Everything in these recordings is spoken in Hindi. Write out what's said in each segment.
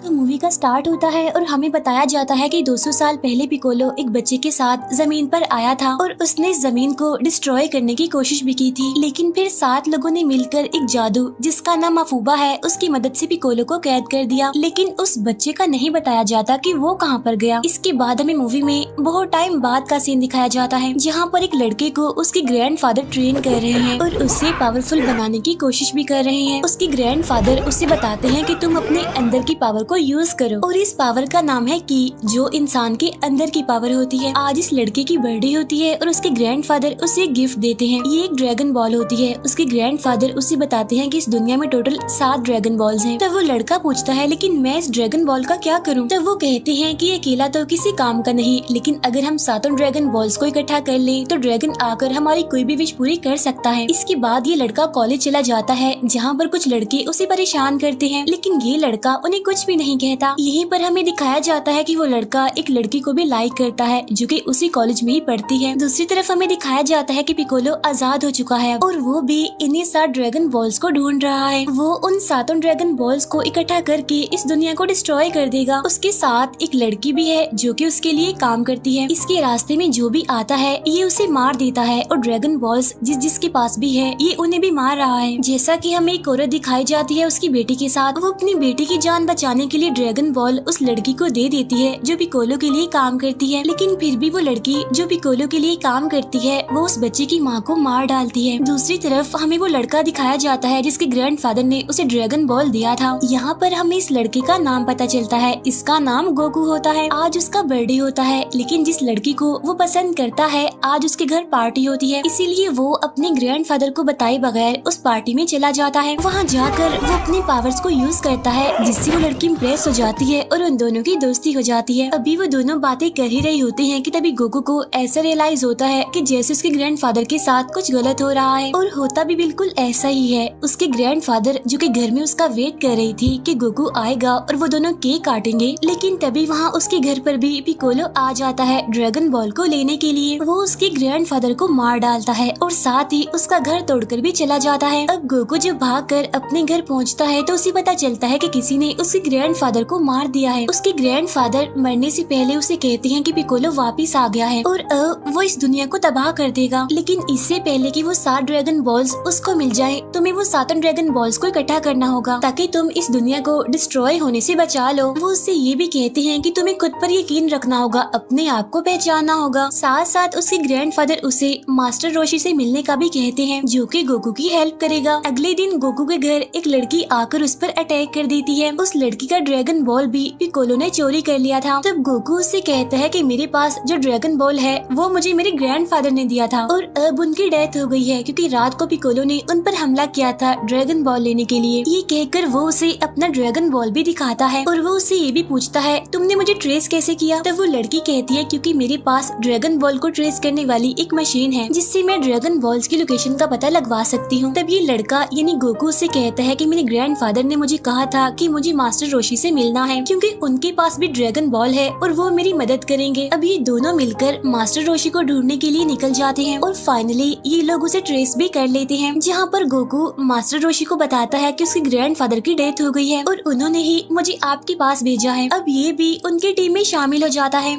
तो मूवी का स्टार्ट होता है और हमें बताया जाता है कि 200 साल पहले पिकोलो एक बच्चे के साथ जमीन पर आया था और उसने जमीन को डिस्ट्रॉय करने की कोशिश भी की थी, लेकिन फिर 7 लोगों ने मिलकर एक जादू जिसका नाम अफूबा है उसकी मदद से पिकोलो को कैद कर दिया। लेकिन उस बच्चे का नहीं बताया जाता कि वो कहाँ पर गया। इसके बाद हमें मूवी में बहुत टाइम बाद का सीन दिखाया जाता है जहाँ पर एक लड़के को उसके ग्रैंडफादर ट्रेन कर रहे हैं और उसे पावरफुल बनाने की कोशिश भी कर रहे हैं। उसके ग्रैंडफादर उसे बताते हैं कि तुम अपने अंदर की पावर को यूज करो और इस पावर का नाम है की, जो इंसान के अंदर की पावर होती है। आज इस लड़के की बर्थडे होती है और उसके ग्रैंडफादर उसे गिफ्ट देते हैं। ये एक ड्रैगन बॉल होती है। उसके ग्रैंडफादर उसे बताते हैं कि इस दुनिया में टोटल 7 ड्रैगन बॉल्स हैं। तब वो लड़का पूछता है लेकिन मैं इस ड्रैगन बॉल का क्या करूं? तब वो कहते हैं कि अकेला तो किसी काम का नहीं, लेकिन अगर हम 7 ड्रैगन बॉल्स को इकट्ठा कर लें तो ड्रैगन आकर हमारी कोई भी विश पूरी कर सकता है। इसके बाद ये लड़का कॉलेज चला जाता है जहाँ पर कुछ लड़के उसे परेशान करते हैं, लेकिन ये लड़का उन्हें कुछ भी नहीं कहता। यहीं पर हमें दिखाया जाता है कि वो लड़का एक लड़की को भी लाइक करता है जो कि उसी कॉलेज में ही पढ़ती है। दूसरी तरफ हमें दिखाया जाता है कि पिकोलो आजाद हो चुका है और वो भी इन्हीं 7 ड्रैगन बॉल्स को ढूंढ रहा है। वो उन 7 ड्रैगन बॉल्स को इकट्ठा करके इस दुनिया को डिस्ट्रॉय कर देगा। उसके साथ एक लड़की भी है जो कि उसके लिए काम करती है। इसके रास्ते में जो भी आता है ये उसे मार देता है और ड्रैगन बॉल्स जिसके पास भी है ये उन्हें भी मार रहा है। जैसा कि हमें एक औरत दिखाई जाती है उसकी बेटी के साथ, वो अपनी बेटी की जान बचाने के लिए ड्रैगन बॉल उस लड़की को दे देती है जो पिकोलो के लिए काम करती है, लेकिन फिर भी वो लड़की जो पिकोलो के लिए काम करती है वो उस बच्चे की माँ को मार डालती है। दूसरी तरफ हमें वो लड़का दिखाया जाता है जिसके ग्रैंडफादर ने उसे ड्रैगन बॉल दिया था। यहाँ पर हमें इस लड़के का नाम पता चलता है। इसका नाम गोकू होता है। आज उसका बर्थडे होता है, लेकिन जिस लड़की को वो पसंद करता है आज उसके घर पार्टी होती है, इसीलिए वो अपने ग्रैंडफादर को बताए बगैर उस पार्टी में चला जाता है। वहाँ जाकर वो अपने पावर्स को यूज करता है जिससे वो लड़की इम्प्रेस हो जाती है और उन दोनों की दोस्ती हो जाती है। अभी वो दोनों बातें कर ही रही होती हैं कि तभी गोकू को ऐसा रियलाइज होता है कि जैसे उसके ग्रैंडफादर के साथ कुछ गलत हो रहा है, और होता भी बिल्कुल ऐसा ही है। उसके ग्रैंडफादर जो कि घर में उसका वेट कर रही थी कि गोकू आएगा और वो दोनों केक काटेंगे, लेकिन तभी वहाँ उसके घर पर भी पिकोलो आ जाता है ड्रैगन बॉल को लेने के लिए। वो उसके ग्रैंडफादर को मार डालता है और साथ ही उसका घर तोड़कर भी चला जाता है। अब गोकू जब भागकर अपने घर पहुँचता है तो उसे पता चलता है कि किसी ने उसके ग्रैंडफादर को मार दिया है। उसके ग्रैंडफादर मरने से पहले उसे कहते हैं कि पिकोलो वापस आ गया है और वो इस दुनिया को तबाह कर देगा, लेकिन इससे पहले कि वो 7 ड्रैगन बॉल्स उसको मिल जाए तुम्हें वो 7 ड्रैगन बॉल्स को इकट्ठा करना होगा ताकि तुम इस दुनिया को डिस्ट्रॉय होने से बचा लो। वो उससे ये भी कहते हैं कि तुम्हें खुद पर यकीन रखना होगा, अपने आप को पहचानना होगा। साथ साथ उसके ग्रैंडफादर उसे मास्टर रोशी से मिलने का भी कहते हैं जो कि गोकू की हेल्प करेगा। अगले दिन गोकू के घर एक लड़की आकर उस पर अटैक कर देती है। उस लड़की का ड्रैगन बॉल भी पिकोलो ने चोरी कर लिया था। तब गोकू उससे कहता है कि मेरे पास जो ड्रैगन बॉल है वो मुझे मेरे ग्रैंडफादर ने दिया था और अब उनकी डेथ हो गई है क्योंकि रात को पिकोलो ने उन पर हमला किया था ड्रैगन बॉल लेने के लिए। ये कहकर वो उसे अपना ड्रैगन बॉल भी दिखाता है और वो उससे ये भी पूछता है तुमने मुझे ट्रेस कैसे किया? तब वो लड़की कहती है क्योंकि मेरे पास ड्रैगन बॉल को ट्रेस करने वाली एक मशीन है जिससे मैं ड्रैगन बॉल्स की लोकेशन का पता लगवा सकती हूँ। तब ये लड़का यानी गोकू से कहता है कि मेरे ग्रैंडफादर ने मुझे कहा था कि मुझे मास्टर रोशी से मिलना है क्योंकि उनके पास भी ड्रैगन बॉल है और वो मेरी मदद करेंगे। अब ये दोनों मिलकर मास्टर रोशी को ढूंढने के लिए निकल जाते हैं और फाइनली ये लोग उसे ट्रेस भी कर लेते हैं, जहाँ पर गोकू मास्टर रोशी को बताता है कि उसके ग्रैंडफादर की डेथ हो गई है और उन्होंने ही मुझे आपके पास भेजा है। अब ये भी उनकी टीम में शामिल हो जाता है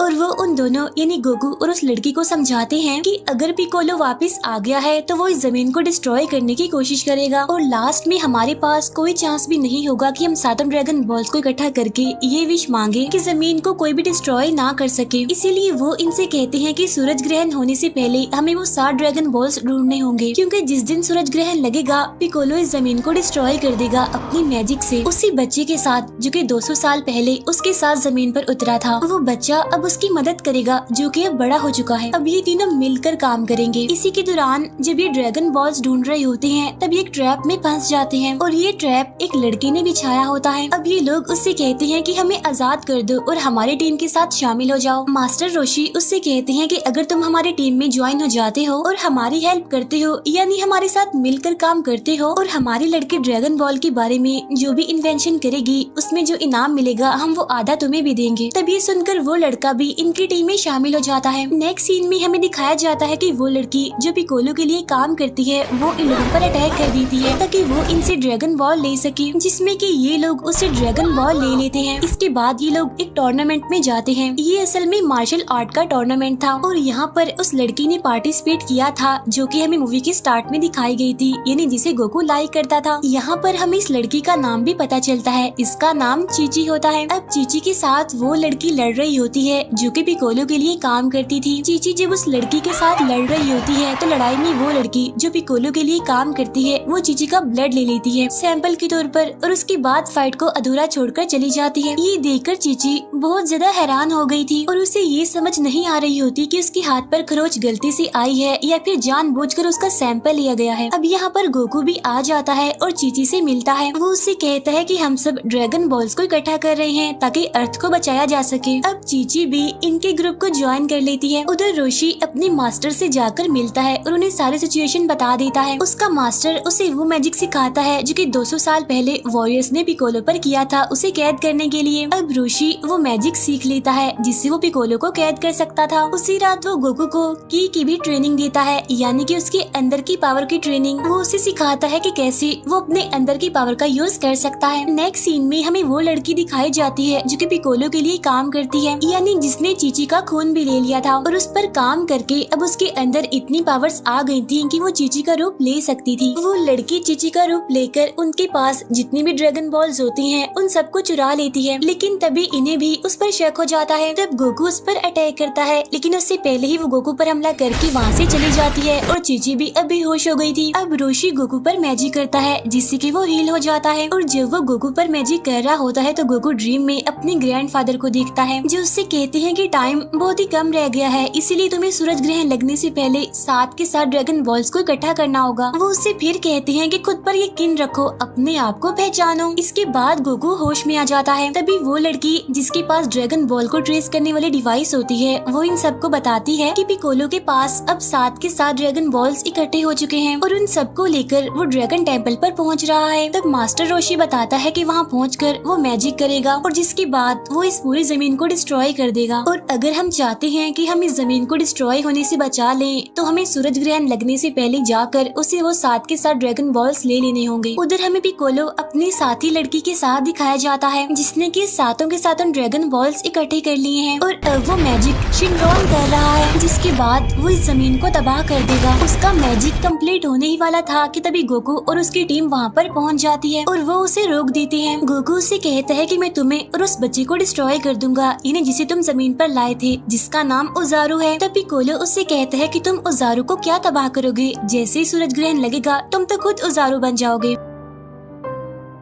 और वो उन दोनों यानी गोकू और उस लड़की को समझाते हैं कि अगर पिकोलो वापस आ गया है तो वो इस जमीन को डिस्ट्रॉय करने की कोशिश करेगा और लास्ट में हमारे पास कोई चांस भी नहीं होगा कि हम 7 ड्रैगन बॉल्स को इकट्ठा करके ये विश मांगे कि जमीन को कोई भी डिस्ट्रॉय ना कर सके। इसीलिए वो इनसे कहते हैं कि सूरज ग्रहण होने से पहले हमें वो 7 ड्रैगन बॉल्स ढूंढने होंगे क्योंकि जिस दिन सूरज ग्रहण लगेगा पिकोलो इस जमीन को डिस्ट्रॉय कर देगा अपनी मैजिक से। उसी बच्चे के साथ जो कि 200 साल पहले उसके साथ जमीन पर उतरा था, वो बच्चा अब उसकी मदद करेगा जो कि अब बड़ा हो चुका है। अब ये तीनों मिलकर काम करेंगे। इसी के दौरान जब ये ड्रैगन बॉल्स ढूंढ रहे होते हैं तब ये एक ट्रैप में फंस जाते हैं और ये ट्रैप एक लड़की ने बिछाया होता है। अब ये लोग उससे कहते हैं कि हमें आजाद कर दो और हमारी टीम के साथ शामिल हो जाओ। मास्टर रोशी उससे कहते हैं कि अगर तुम हमारी टीम में ज्वाइन हो जाते हो और हमारी हेल्प करते हो यानी हमारे साथ मिलकर काम करते हो और हमारी लड़की ड्रैगन बॉल के बारे में जो भी इन्वेंशन करेगी उसमें जो इनाम मिलेगा हम वो आधा तुम्हें भी देंगे। तब ये सुनकर वो लड़का भी इनके की टीम में शामिल हो जाता है। नेक्स्ट सीन में हमें दिखाया जाता है कि वो लड़की जो पिकोलो के लिए काम करती है वो इन लोगों पर अटैक कर देती है ताकि वो इनसे ड्रैगन बॉल ले सके, जिसमें कि ये लोग उससे ड्रैगन बॉल ले लेते हैं। इसके बाद ये लोग एक टूर्नामेंट में जाते हैं। ये असल में मार्शल आर्ट का टूर्नामेंट था और यहाँ पर उस लड़की ने पार्टिसिपेट किया था जो कि हमें मूवी के स्टार्ट में दिखाई गई थी, यानी जिसे गोकू लाइक करता था। यहाँ पर हमें इस लड़की का नाम भी पता चलता है, इसका नाम चीची होता है। अब चीची के साथ वो लड़की लड़ रही होती है जो कि पिकोलो के लिए काम करती थी। चीची जब उस लड़की के साथ लड़ रही होती है तो लड़ाई में वो लड़की जो पिकोलो के लिए काम करती है वो चीची का ब्लड ले लेती है सैंपल के तौर पर और उसके बाद फाइट को अधूरा छोड़कर चली जाती है। ये देखकर चीची बहुत ज्यादा हैरान हो गई थी और उसे ये समझ नहीं आ रही होती कि उसके हाथ पर खरोच गलती से आई है या फिर जानबूझकर उसका सैंपल लिया गया है। अब यहाँ पर गोकू भी आ जाता है और चीची से मिलता है। वो उससे कहता है कि हम सब ड्रैगन बॉल्स को इकट्ठा कर रहे हैं ताकि अर्थ को बचाया जा सके। अब चीची भी इनके ग्रुप को ज्वाइन कर लेती है। उधर रोशी अपने मास्टर से जाकर मिलता है और उन्हें सारी सिचुएशन बता देता है। उसका मास्टर उसे वो मैजिक सिखाता है जो कि 200 साल पहले वॉरियर्स ने पिकोलो पर किया था उसे कैद करने के लिए। अब रोशी वो मैजिक सीख लेता है जिससे वो पिकोलो को कैद कर सकता था। उसी रात वो गोकू को की भी ट्रेनिंग देता है, यानी कि उसके अंदर की पावर की ट्रेनिंग। वो उसे सिखाता है कि कैसे वो अपने अंदर की पावर का यूज कर सकता है। नेक्स्ट सीन में हमें वो लड़की दिखाई जाती है जो कि पिकोलो के लिए काम करती है, यानी जिसने चीची का खून भी ले लिया था और उस पर काम करके अब उसके अंदर इतनी पावर्स आ गई थी कि वो चीची का रूप ले सकती थी। वो लड़की चीची का रूप लेकर उनके पास जितनी भी ड्रैगन बॉल्स होती हैं उन सबको चुरा लेती है, लेकिन तभी इन्हें भी उस पर शक हो जाता है। तब गोकू उस पर अटैक करता है, लेकिन उससे पहले ही वो गोकू पर हमला करके वहाँ से चली जाती है और चीची भी अब बेहोश हो गई थी। अब रोशी गोकू पर मैजिक करता है जिससे कि वो हील हो जाता है और जब वो गोकू पर मैजिक कर रहा होता है तो गोकू ड्रीम में अपने ग्रैंडफादर को देखता है जो उससे कहते हैं कि टाइम बहुत ही कम रह गया है, इसीलिए तुम्हें सूरज ग्रहण लगने से पहले 7 के 7 ड्रैगन बॉल्स को इकट्ठा करना होगा। वो उससे फिर कहते हैं कि खुद पर यकीन रखो, अपने आप को पहचानो। इसके बाद गोकू होश में आ जाता है। तभी वो लड़की जिसके पास ड्रैगन बॉल को ट्रेस करने वाली डिवाइस होती है वो इन सबको बताती है कि पिकोलो के पास अब 7 के 7 ड्रैगन बॉल्स इकट्ठे हो चुके हैं और उन सबको लेकर वो ड्रैगन टेम्पल पर पहुंच रहा है। तब मास्टर रोशी बताता है कि वहां पहुंचकर वो मैजिक करेगा और जिसके बाद वो इस पूरी जमीन को डिस्ट्रॉय कर देगा। और अगर हम चाहते हैं कि हम इस जमीन को डिस्ट्रॉय होने से बचा लें तो हमें सूरज ग्रहण लगने से पहले जाकर उसे वो 7 के 7 ड्रैगन बॉल्स ले लेने होंगे। उधर हमें पिकोलो अपनी साथी लड़की के साथ दिखाया जाता है जिसने कि सातों के सातों ड्रैगन बॉल्स इकट्ठे कर लिए हैं और अब वो मैजिक शिनरॉन कर रहा है, जिसके बाद वो इस जमीन को तबाह कर देगा। उसका मैजिक कंप्लीट होने ही वाला था कि तभी गोकू और उसकी टीम वहाँ पर पहुँच जाती है और वो उसे रोक देते हैं। गोकू उसे कहता है कि मैं तुम्हें और उस बच्चे को डिस्ट्रॉय कर दूंगा, इन्हें जिसे तुम जमीन पर लाए थे, जिसका नाम उजारू है। तब पिकोलो उससे कहता है कि तुम उजारू को क्या तबाह करोगे, जैसे ही सूरज ग्रहण लगेगा तुम तो खुद उजारू बन जाओगे।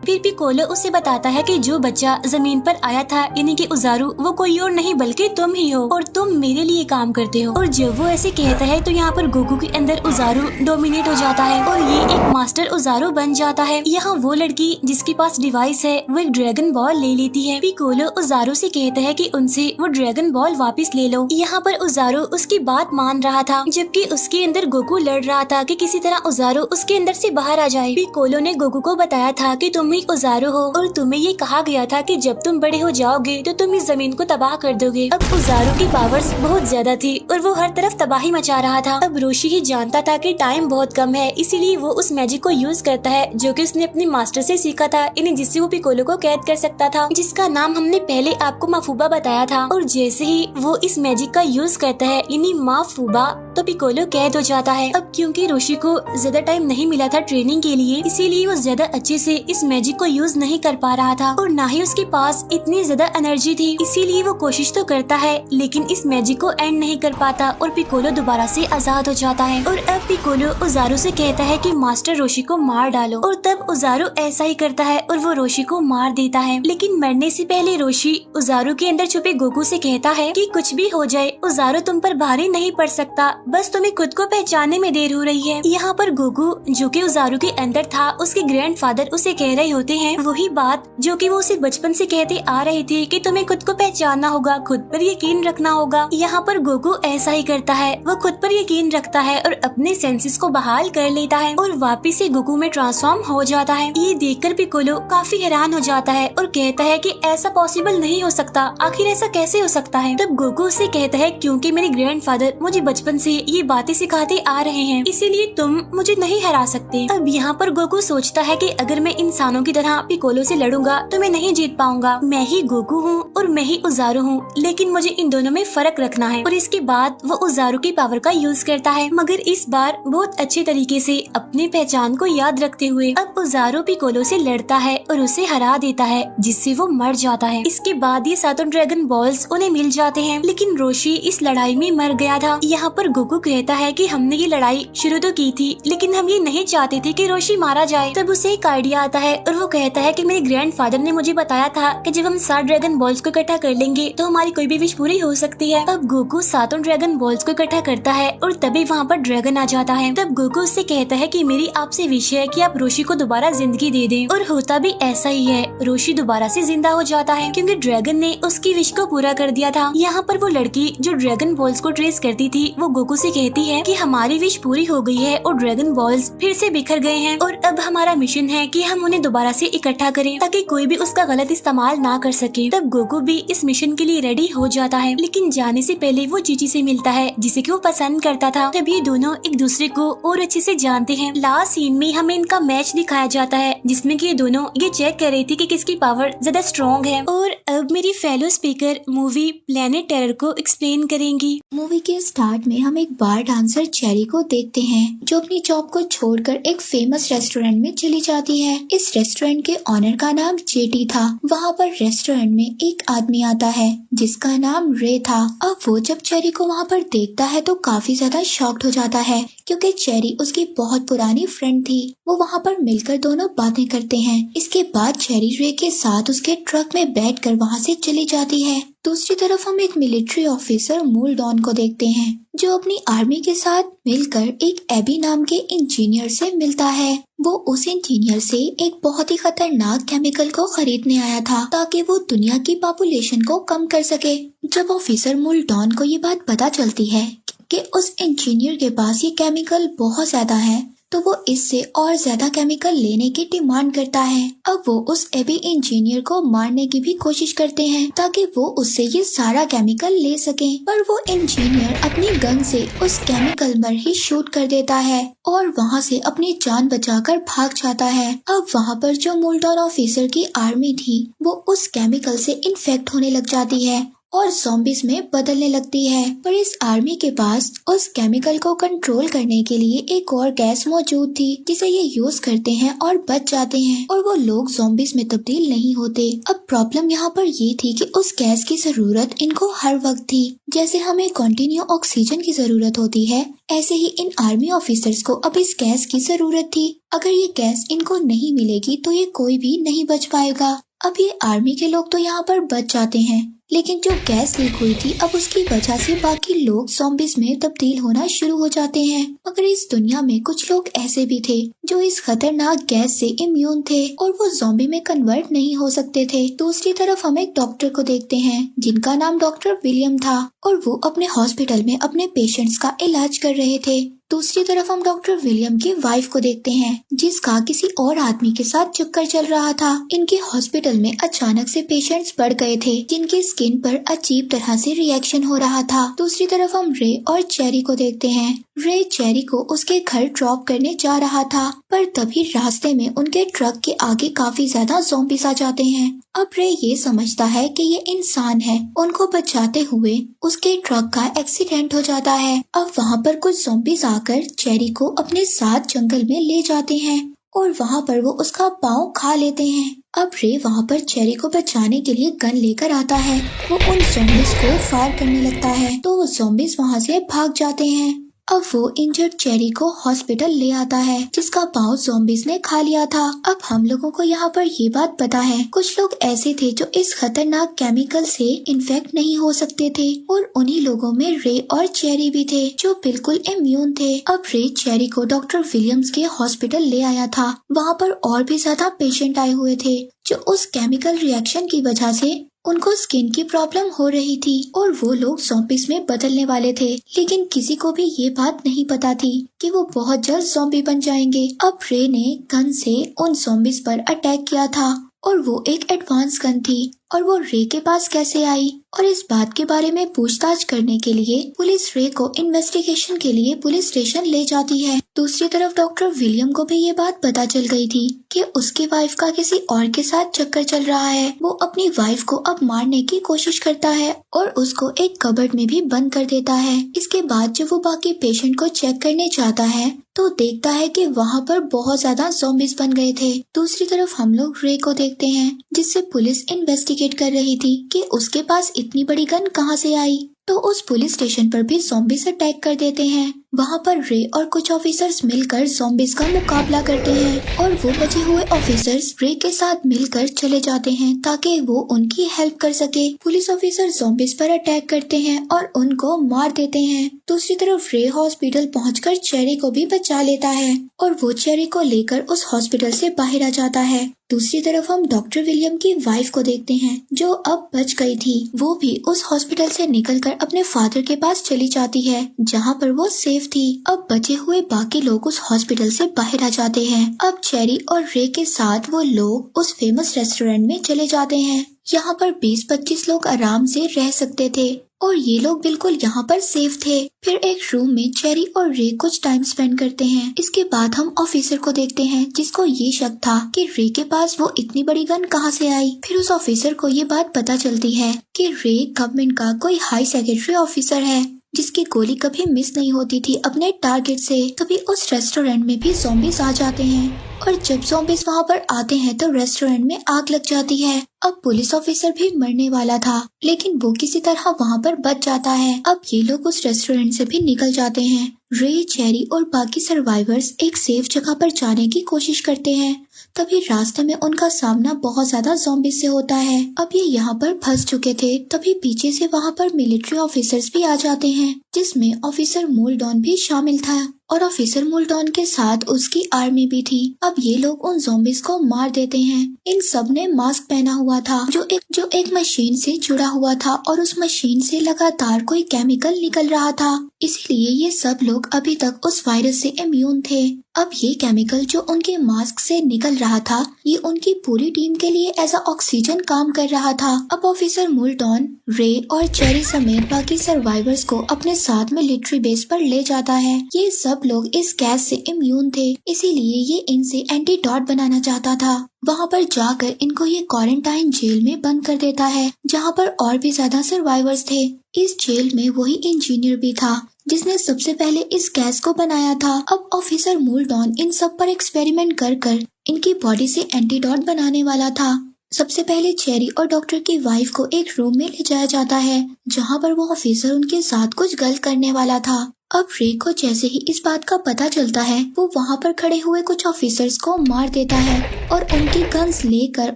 फिर पिकोलो उसे बताता है कि जो बच्चा जमीन पर आया था यानी कि उजारू वो कोई और नहीं बल्कि तुम ही हो और तुम मेरे लिए काम करते हो। और जब वो ऐसे कहता है तो यहाँ पर गोकू के अंदर उजारू डोमिनेट हो जाता है और ये एक मास्टर उजारू बन जाता है। यहाँ वो लड़की जिसके पास डिवाइस है वो एक ड्रैगन बॉल ले लेती है। पिकोलो उजारू से कहता है कि उनसे वो ड्रैगन बॉल वापस ले लो। यहाँ पर उजारू उसकी बात मान रहा था जबकि उसके अंदर गोकू लड़ रहा था कि किसी तरह उजारू उसके अंदर से बाहर आ जाए। पिकोलो ने गोकू को बताया था कि तुम उजारू हो और तुम्हें ये कहा गया था कि जब तुम बड़े हो जाओगे तो तुम इस जमीन को तबाह कर दोगे। अब उजारू की पावर्स बहुत ज्यादा थी और वो हर तरफ तबाही मचा रहा था। अब रोशी ही जानता था कि टाइम बहुत कम है, इसीलिए वो उस मैजिक को यूज करता है जो कि उसने अपने मास्टर से सीखा था, इन्हें जिससे वो पिकोलो को कैद कर सकता था, जिसका नाम हमने पहले आपको माफूबा बताया था। और जैसे ही वो इस मैजिक का यूज करता है यानी माफूबा तो पिकोलो कैद हो जाता है। अब क्योंकि रोशी को ज्यादा टाइम नहीं मिला था ट्रेनिंग के लिए, इसीलिए वो ज्यादा अच्छे से इस मैजिक को यूज नहीं कर पा रहा था और ना ही उसके पास इतनी ज्यादा एनर्जी थी, इसीलिए वो कोशिश तो करता है लेकिन इस मैजिक को एंड नहीं कर पाता और पिकोलो दोबारा से आजाद हो जाता है। और अब पिकोलो उजारू से कहता है कि मास्टर रोशी को मार डालो और तब उजारू ऐसा ही करता है और वो रोशी को मार देता है। लेकिन मरने से पहले रोशी उजारू के अंदर छुपे गोकू से कहता है कि कुछ भी हो जाए उजारू तुम पर भारी नहीं पड़ सकता, बस तुम्हें खुद को पहचानने में देर हो रही है। यहाँ पर गोकू जो कि ओजारू के अंदर था, उसके ग्रैंडफादर उसे कह रहे होते हैं वही बात जो कि वो उसे बचपन से कहते आ रहे थे कि तुम्हें खुद को पहचानना होगा, खुद पर यकीन रखना होगा। यहाँ पर गोकू ऐसा ही करता है, वो खुद पर यकीन रखता है और अपने सेंसेस को बहाल कर लेता है और वापिस से गोकू में ट्रांसफॉर्म हो जाता है। ये देखकर पिकोलो काफी हैरान हो जाता है और कहता है कि ऐसा पॉसिबल नहीं हो सकता, आखिर ऐसा कैसे हो सकता है। तब गोकू उसे कहता है क्योंकि मेरे ग्रैंडफादर मुझे बचपन से ये बातें सिखाते आ रहे हैं, इसीलिए तुम मुझे नहीं हरा सकते। अब यहाँ पर गोकू सोचता है कि अगर मैं इंसानों की तरह पिकोलो से लड़ूंगा तो मैं नहीं जीत पाऊंगा। मैं ही गोकू हूँ और मैं ही ओजारू हूँ, लेकिन मुझे इन दोनों में फर्क रखना है। और इसके बाद वो ओजारू की पावर का यूज करता है, मगर इस बार बहुत अच्छे तरीके से अपनी पहचान को याद रखते हुए। अब ओजारू पिकोलो से लड़ता है और उसे हरा देता है, जिससे वो मर जाता है। इसके बाद ये सातों ड्रैगन बॉल्स उन्हें मिल जाते हैं, लेकिन रोशी इस लड़ाई में मर गया था। यहाँ पर गोकू कहता है कि हमने ये लड़ाई शुरू तो की थी, लेकिन हम ये नहीं चाहते थे कि रोशी मारा जाए। तब उसे एक आइडिया आता है और वो कहता है कि मेरे ग्रैंडफादर ने मुझे बताया था कि जब हम 7 ड्रैगन बॉल्स को इकट्ठा कर लेंगे तो हमारी कोई भी विश पूरी हो सकती है। अब गोकू 7 ड्रैगन बॉल्स को इकट्ठा करता है और तभी वहाँ पर ड्रैगन आ जाता है। तब गोकू उससे कहता है कि मेरी आपसे विश है कि आप रोशी को दोबारा जिंदगी दे दें, और होता भी ऐसा ही है। रोशी दोबारा से जिंदा हो जाता है क्योंकि ड्रैगन ने उसकी विश को पूरा कर दिया था। यहाँ पर वो लड़की जो ड्रैगन बॉल्स को ट्रेस करती थी, वो गोकू से कहती है कि हमारी विश पूरी हो गई है और ड्रैगन बॉल्स फिर से बिखर गए हैं, और अब हमारा मिशन है कि हम उन्हें दोबारा से इकट्ठा करें ताकि कोई भी उसका गलत इस्तेमाल ना कर सके। तब गोकू भी इस मिशन के लिए रेडी हो जाता है, लेकिन जाने से पहले वो चीची से मिलता है जिसे कि वो पसंद करता था। तब ये दोनों एक दूसरे को और अच्छे से जानते हैं। लास्ट सीन में हमें इनका मैच दिखाया जाता है, जिसमें कि ये दोनों ये चेक कर रही थी कि किसकी पावर ज्यादा स्ट्रॉन्ग है। और अब मेरी fellow speaker movie planet terror को एक्सप्लेन करेंगी। मूवी के स्टार्ट में हम एक बार डांसर चेरी को देखते हैं, जो अपनी जॉब को छोड़कर एक फेमस रेस्टोरेंट में चली जाती है। इस रेस्टोरेंट के ऑनर का नाम जेटी था। वहाँ पर रेस्टोरेंट में एक आदमी आता है जिसका नाम रे था। अब वो जब चेरी को वहाँ पर देखता है तो काफी ज्यादा शॉक्ड हो जाता है, क्योंकि चेरी उसकी बहुत पुरानी फ्रेंड थी। वो वहाँ पर मिलकर दोनों बातें करते हैं। इसके बाद चेरी रे के साथ उसके ट्रक में बैठकर वहाँ से चली जाती है। दूसरी तरफ हम एक मिलिट्री ऑफिसर मूल डॉन को देखते हैं, जो अपनी आर्मी के साथ मिलकर एक एबी नाम के इंजीनियर से मिलता है। वो उस इंजीनियर से एक बहुत ही खतरनाक केमिकल को खरीदने आया था ताकि वो दुनिया की पॉपुलेशन को कम कर सके। जब ऑफिसर मूल डॉन को ये बात पता चलती है कि उस इंजीनियर के पास ये केमिकल बहुत ज्यादा है, तो वो इससे और ज्यादा केमिकल लेने की डिमांड करता है। अब वो उस एबी इंजीनियर को मारने की भी कोशिश करते हैं ताकि वो उससे ये सारा केमिकल ले सके, पर वो इंजीनियर अपनी गन से उस केमिकल पर ही शूट कर देता है और वहाँ से अपनी जान बचाकर भाग जाता है। अब वहाँ पर जो मूलडॉन ऑफिसर की आर्मी थी, वो उस केमिकल से इन्फेक्ट होने लग जाती है और ज़ॉम्बीज में बदलने लगती है। पर इस आर्मी के पास उस केमिकल को कंट्रोल करने के लिए एक और गैस मौजूद थी, जिसे ये यूज करते हैं और बच जाते हैं और वो लोग ज़ॉम्बीज में तब्दील नहीं होते। अब प्रॉब्लम यहाँ पर ये थी कि उस गैस की जरूरत इनको हर वक्त थी। जैसे हमें कंटिन्यू ऑक्सीजन की जरूरत होती है, ऐसे ही इन आर्मी ऑफिसर्स को अब इस गैस की जरूरत थी। अगर ये गैस इनको नहीं मिलेगी तो ये कोई भी नहीं बच पाएगा। अब ये आर्मी के लोग तो यहाँ पर बच जाते हैं, लेकिन जो गैस लीक हुई थी, अब उसकी वजह से बाकी लोग ज़ॉम्बीज में तब्दील होना शुरू हो जाते हैं। मगर इस दुनिया में कुछ लोग ऐसे भी थे जो इस खतरनाक गैस से इम्यून थे और वो ज़ॉम्बी में कन्वर्ट नहीं हो सकते थे। दूसरी तरफ हम एक डॉक्टर को देखते हैं जिनका नाम डॉक्टर विलियम था और वो अपने हॉस्पिटल में अपने पेशेंट्स का इलाज कर रहे थे। दूसरी तरफ हम डॉक्टर विलियम की वाइफ को देखते हैं, जिसका किसी और आदमी के साथ चक्कर चल रहा था। इनके हॉस्पिटल में अचानक से पेशेंट्स बढ़ गए थे, जिनकी स्किन पर अजीब तरह से रिएक्शन हो रहा था। दूसरी तरफ हम रे और चेरी को देखते हैं। रे चेरी को उसके घर ड्रॉप करने जा रहा था, पर तभी रास्ते में उनके ट्रक के आगे काफी ज्यादा ज़ॉम्बीज आ जाते हैं। अब रे ये समझता है कि ये इंसान है। उनको बचाते हुए उसके ट्रक का एक्सीडेंट हो जाता है। अब वहाँ पर कुछ ज़ॉम्बीज आकर चेरी को अपने साथ जंगल में ले जाते हैं और वहाँ पर वो उसका पाँव खा लेते हैं। अब रे वहाँ पर चेरी को बचाने के लिए गन लेकर आता है। वो उन ज़ॉम्बीज को फायर करने लगता है तो वो ज़ॉम्बीज वहाँ से भाग जाते हैं। अब वो इंजर्ड चेरी को हॉस्पिटल ले आता है जिसका पाँव ज़ॉम्बीज ने खा लिया था। अब हम लोगों को यहाँ पर ये बात पता है कुछ लोग ऐसे थे जो इस खतरनाक केमिकल से इन्फेक्ट नहीं हो सकते थे और उन्हीं लोगों में रे और चेरी भी थे जो बिल्कुल इम्यून थे। अब रे चेरी को डॉक्टर विलियम्स के हॉस्पिटल ले आया था। वहाँ पर और भी ज्यादा पेशेंट आए हुए थे जो उस केमिकल रिएक्शन की वजह से उनको स्किन की प्रॉब्लम हो रही थी और वो लोग ज़ॉम्बीज में बदलने वाले थे, लेकिन किसी को भी ये बात नहीं पता थी कि वो बहुत जल्द ज़ॉम्बी बन जाएंगे। अब रे ने गन से उन ज़ॉम्बीज पर अटैक किया था और वो एक एडवांस गन थी और वो रे के पास कैसे आई और इस बात के बारे में पूछताछ करने के लिए पुलिस रे को इन्वेस्टिगेशन के लिए पुलिस स्टेशन ले जाती है। दूसरी तरफ डॉक्टर विलियम को भी ये बात पता चल गई थी कि उसकी वाइफ का किसी और के साथ चक्कर चल रहा है। वो अपनी वाइफ को अब मारने की कोशिश करता है और उसको एक कबर्ड में भी बंद कर देता है। इसके बाद जब वो बाकी पेशेंट को चेक करने जाता है तो देखता है कि वहाँ पर बहुत ज्यादा ज़ॉम्बीज बन गए थे। दूसरी तरफ हम लोग रे को देखते हैं जिससे पुलिस इन्वेस्टिगेट कर रही थी कि उसके पास इतनी बड़ी गन कहाँ से आई। तो उस पुलिस स्टेशन पर भी ज़ॉम्बीज अटैक कर देते हैं। वहाँ पर रे और कुछ ऑफिसर्स मिलकर ज़ॉम्बीज का मुकाबला करते हैं और वो बचे हुए ऑफिसर्स रे के साथ मिलकर चले जाते हैं ताकि वो उनकी हेल्प कर सके। पुलिस ऑफिसर ज़ॉम्बीज पर अटैक करते हैं और उनको मार देते हैं। दूसरी तरफ रे हॉस्पिटल पहुंचकर चेरी को भी बचा लेता है और वो चेरी को लेकर उस हॉस्पिटल से बाहर आ जाता है। दूसरी तरफ हम डॉक्टर विलियम की वाइफ को देखते हैं जो अब बच गई थी। वो भी उस हॉस्पिटल से निकलकर अपने फादर के पास चली जाती है जहाँ पर वो सेफ थी। अब बचे हुए बाकी लोग उस हॉस्पिटल से बाहर आ जाते हैं। अब चेरी और रे के साथ वो लोग उस फेमस रेस्टोरेंट में चले जाते हैं। यहाँ पर 20-25 लोग आराम से रह सकते थे और ये लोग बिल्कुल यहाँ पर सेफ थे। फिर एक रूम में चेरी और रे कुछ टाइम स्पेंड करते हैं। इसके बाद हम ऑफिसर को देखते हैं जिसको ये शक था कि रे के पास वो इतनी बड़ी गन कहाँ से आई। फिर उस ऑफिसर को ये बात पता चलती है कि रे गवर्नमेंट का कोई हाई सेक्रेटरी ऑफिसर है जिसकी गोली कभी मिस नहीं होती थी अपने टारगेट से। तभी उस रेस्टोरेंट में भी ज़ॉम्बीज आ जाते हैं और जब ज़ॉम्बीज वहाँ पर आते हैं तो रेस्टोरेंट में आग लग जाती है। अब पुलिस ऑफिसर भी मरने वाला था लेकिन वो किसी तरह वहाँ पर बच जाता है। अब ये लोग उस रेस्टोरेंट से भी निकल जाते हैं। रे, चेरी और बाकी सर्वाइवर्स एक सेफ जगह पर जाने की कोशिश करते हैं। तभी रास्ते में उनका सामना बहुत ज्यादा ज़ॉम्बीज से होता है। अब ये यहाँ पर फंस चुके थे। तभी पीछे से वहाँ पर मिलिट्री ऑफिसर्स भी आ जाते हैं जिसमें ऑफिसर मोल्डॉन भी शामिल था और ऑफिसर मोल्डॉन के साथ उसकी आर्मी भी थी। अब ये लोग उन ज़ॉम्बीज को मार देते हैं। इन सब ने मास्क पहना हुआ था जो एक मशीन से जुड़ा हुआ था और उस मशीन से लगातार कोई केमिकल निकल रहा था, इसलिए ये सब लोग अभी तक उस वायरस से इम्यून थे। अब ये केमिकल जो उनके मास्क से निकल रहा था ये उनकी पूरी टीम के लिए ऐसा ऑक्सीजन काम कर रहा था। अब ऑफिसर मोल्टॉन, रे और चेरी समेत बाकी सर्वाइवर्स को अपने साथ मिलिट्री बेस पर ले जाता है। ये सब लोग इस गैस से इम्यून थे इसीलिए ये इनसे एंटीडॉट बनाना चाहता था। वहाँ पर जाकर इनको ये क्वारंटाइन जेल में बंद कर देता है जहाँ पर और भी ज्यादा सर्वाइवर्स थे। इस जेल में वही इंजीनियर भी था जिसने सबसे पहले इस गैस को बनाया था। अब ऑफिसर मोल्डॉन इन सब पर एक्सपेरिमेंट कर इनकी बॉडी से एंटीडॉट बनाने वाला था। सबसे पहले चेरी और डॉक्टर की वाइफ को एक रूम में ले जाया जाता है जहाँ पर वो ऑफिसर उनके साथ कुछ गलत करने वाला था। अब रे को जैसे ही इस बात का पता चलता है वो वहाँ पर खड़े हुए कुछ ऑफिसर्स को मार देता है और उनकी गन्स लेकर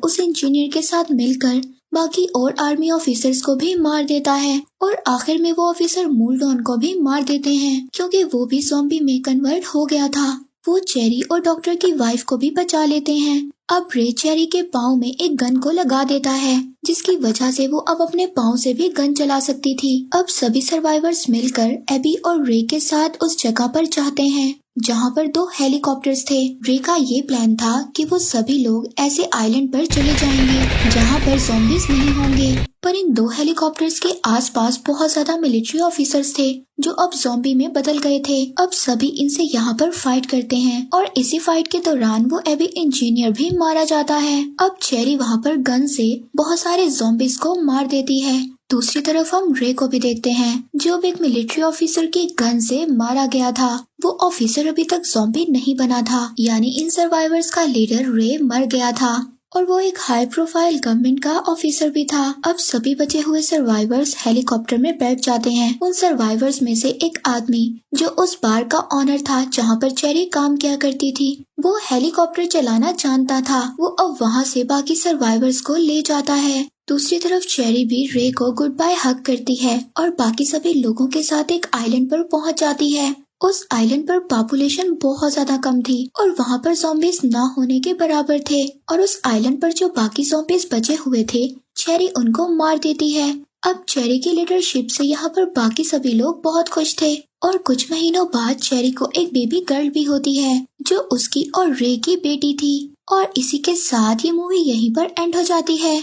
उस इंजीनियर के साथ मिलकर बाकी और आर्मी ऑफिसर्स को भी मार देता है और आखिर में वो ऑफिसर मोल्डॉन को भी मार देते हैं क्योंकि वो भी ज़ॉम्बी में कन्वर्ट हो गया था। वो चेरी और डॉक्टर की वाइफ को भी बचा लेते हैं। अब रे चेरी के पाँव में एक गन को लगा देता है जिसकी वजह से वो अब अपने पाँव से भी गन चला सकती थी। अब सभी सर्वाइवर्स मिलकर एबी और रे के साथ उस जगह पर जाते हैं जहाँ पर 2 हेलीकॉप्टर्स थे। रे का ये प्लान था कि वो सभी लोग ऐसे आइलैंड पर चले जाएंगे जहाँ पर ज़ॉम्बीज नहीं होंगे, पर इन 2 हेलीकॉप्टर्स के आसपास बहुत ज्यादा मिलिट्री ऑफिसर्स थे जो अब ज़ॉम्बी में बदल गए थे। अब सभी इनसे यहाँ पर फाइट करते हैं और इसी फाइट के दौरान वो एबी इंजीनियर भी मारा जाता है। अब चेरी वहाँ पर गन से बहुत सारे ज़ॉम्बीज को मार देती है। दूसरी तरफ हम रे को भी देखते हैं जो एक मिलिट्री ऑफिसर की गन से मारा गया था। वो ऑफिसर अभी तक ज़ॉम्बी नहीं बना था, यानी इन सर्वाइवर्स का लीडर रे मर गया था और वो एक हाई प्रोफाइल गवर्नमेंट का ऑफिसर भी था। अब सभी बचे हुए सर्वाइवर्स हेलीकॉप्टर में बैठ जाते हैं। उन सर्वाइवर्स में से एक आदमी जो उस बार का ऑनर था जहाँ पर चेरी काम किया करती थी, वो हेलीकॉप्टर चलाना जानता था। वो अब वहाँ से बाकी सर्वाइवर्स को ले जाता है। दूसरी तरफ चेरी भी रे को गुड बाय हक करती है और बाकी सभी लोगों के साथ एक आइलैंड पर पहुँच जाती है। उस आइलैंड पर पॉपुलेशन बहुत ज्यादा कम थी और वहाँ पर ज़ॉम्बीज ना होने के बराबर थे। और उस आइलैंड पर जो बाकी ज़ॉम्बीज बचे हुए थे, चेरी उनको मार देती है। अब चेरी की लीडरशिप से यहाँ पर बाकी सभी लोग बहुत खुश थे। और कुछ महीनों बाद चेरी को एक बेबी गर्ल भी होती है जो उसकी और रे की बेटी थी। और इसी के साथ ये मूवी यहीं पर एंड हो जाती है।